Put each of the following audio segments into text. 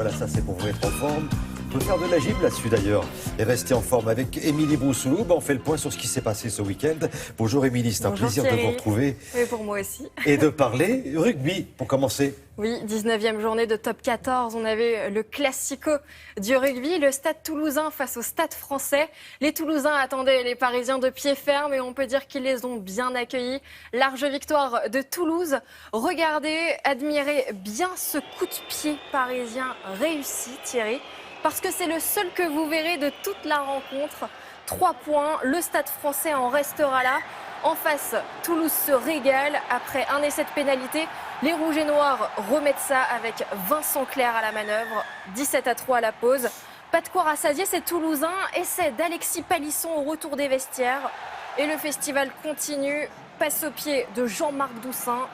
Voilà, ça c'est pour vous mettre en forme. On peut faire de la gym là-dessus d'ailleurs et rester en forme avec Émilie Broussoulou. On fait le point sur ce qui s'est passé ce week-end. Bonjour Émilie, c'est un plaisir de vous retrouver. Oui, pour moi aussi. Et de parler rugby pour commencer. Oui, 19e journée de top 14. On avait le classico du rugby, le Stade Toulousain face au Stade Français. Les Toulousains attendaient les Parisiens de pied ferme et on peut dire qu'ils les ont bien accueillis. Large victoire de Toulouse. Regardez, admirez bien ce coup de pied parisien réussi, Thierry. Parce que c'est le seul que vous verrez de toute la rencontre. 3 points, le Stade Français en restera là. En face, Toulouse se régale. Après un essai de pénalité, les Rouges et Noirs remettent ça avec Vincent Clerc à la manœuvre. 17-3 à la pause. Pas de quoi rassasier ces Toulousains. Essai d'Alexis Palisson au retour des vestiaires. Et le festival continue. Passe au pied de Jean-Marc Doussin.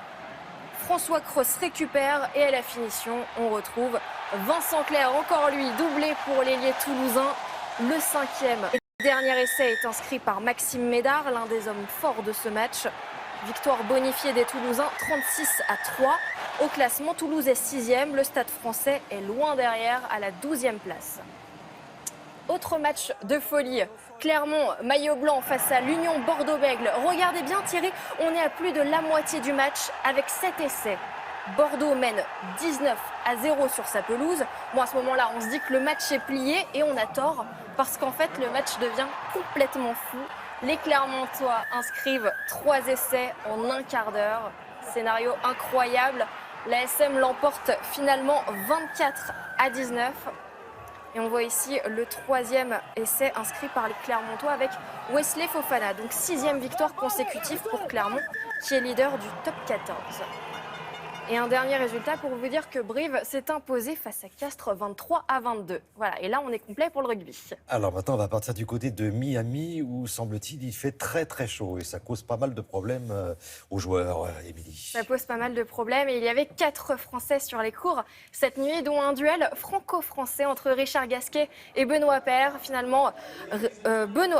François Cross récupère et à la finition, on retrouve Vincent Clerc, encore lui, doublé pour l'ailier toulousain. Le 5e et dernier essai est inscrit par Maxime Médard, l'un des hommes forts de ce match. Victoire bonifiée des Toulousains, 36-3. Au classement, Toulouse est 6e, le Stade Français est loin derrière à la 12e place. Autre match de folie, Clermont, maillot blanc face à l'Union Bordeaux-Bègles. Regardez bien Thierry, on est à plus de la moitié du match avec 7 essais. Bordeaux mène 19-0 sur sa pelouse. Bon, à ce moment-là, on se dit que le match est plié et on a tort parce qu'en fait, le match devient complètement fou. Les Clermontois inscrivent 3 essais en un quart d'heure. Scénario incroyable. La SM l'emporte finalement 24-19. Et on voit ici le 3e essai inscrit par les Clermontois avec Wesley Fofana. Donc 6e victoire consécutive pour Clermont qui est leader du top 14. Et un dernier résultat pour vous dire que Brive s'est imposé face à Castres 23-22. Voilà, et là on est complet pour le rugby. Alors maintenant on va partir du côté de Miami où semble-t-il il fait très très chaud et ça cause pas mal de problèmes aux joueurs, Émilie. Ça pose pas mal de problèmes et il y avait 4 Français sur les cours cette nuit, dont un duel franco-français entre Richard Gasquet et Benoît Paire. Finalement,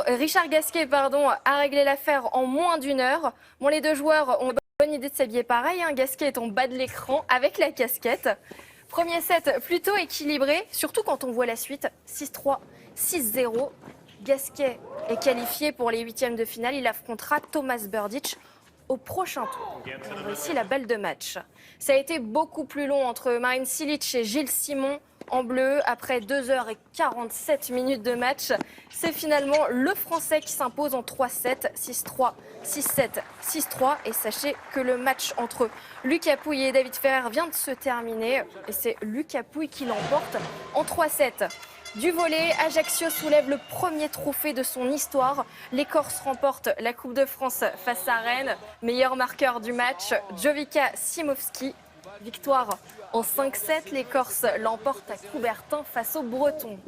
Richard Gasquet a réglé l'affaire en moins d'1 heure. Bon, les deux joueurs ont bonne idée de s'habiller pareil, hein. Gasquet est en bas de l'écran avec la casquette. Premier set plutôt équilibré, surtout quand on voit la suite. 6-3, 6-0. Gasquet est qualifié pour les 8e de finale. Il affrontera Thomas Berdych au prochain tour. On voit ici la balle de match. Ça a été beaucoup plus long entre Marin Cilic et Gilles Simon. En bleu, après 2h47 de match, c'est finalement le Français qui s'impose en 3-7, 6-3, 6-7, 6-3. Et sachez que le match entre Lucas Pouille et David Ferrer vient de se terminer. Et c'est Lucas Pouille qui l'emporte en 3-7. Du volley, Ajaccio soulève le premier trophée de son histoire. Les Corses remportent la Coupe de France face à Rennes. Meilleur marqueur du match, Jovica Simovski. Victoire en 5-7, les Corses l'emportent à Coubertin face aux Bretons.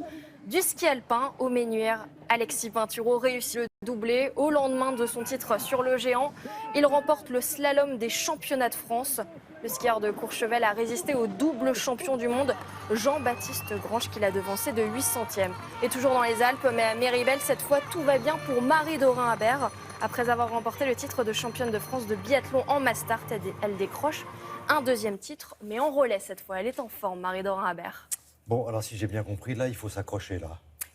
Du ski alpin au Ménuire, Alexis Pinturo réussit le doublé au lendemain de son titre sur le géant. Il remporte le slalom des championnats de France. Le skieur de Courchevel a résisté au double champion du monde, Jean-Baptiste Grange, qui l'a devancé de 8 centièmes. Et toujours dans les Alpes, mais à Méribel, cette fois, tout va bien pour Marie Dorin-Habert. Après avoir remporté le titre de championne de France de biathlon en mass-start, elle décroche un 2e titre, mais en relais cette fois. Elle est en forme, Marie Dorin-Habert. Bon, alors si j'ai bien compris, là il faut s'accrocher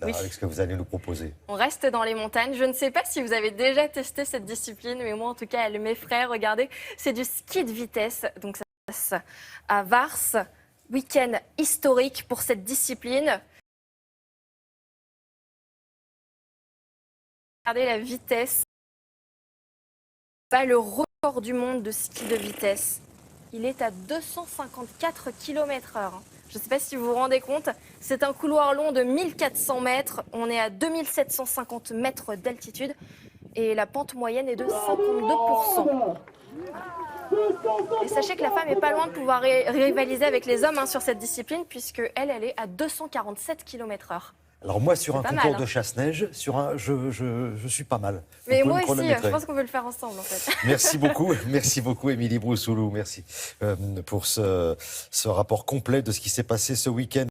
oui, avec ce que vous allez nous proposer. On reste dans les montagnes. Je ne sais pas si vous avez déjà testé cette discipline, mais moi en tout cas elle m'effraie. Regardez, c'est du ski de vitesse, donc ça se passe à Vars. Week-end historique pour cette discipline. Regardez la vitesse. Pas le record du monde de ski de vitesse. Il est à 254 km/h. Je ne sais pas si vous vous rendez compte, c'est un couloir long de 1400 mètres. On est à 2750 mètres d'altitude et la pente moyenne est de 52%. Et sachez que la femme n'est pas loin de pouvoir rivaliser avec les hommes sur cette discipline puisque elle est à 247 km/h. Alors moi, sur un concours mal, de chasse-neige, je suis pas mal. Mais moi aussi, je pense qu'on veut le faire ensemble en fait. Merci beaucoup Émilie Broussoulou, merci pour ce rapport complet de ce qui s'est passé ce week-end.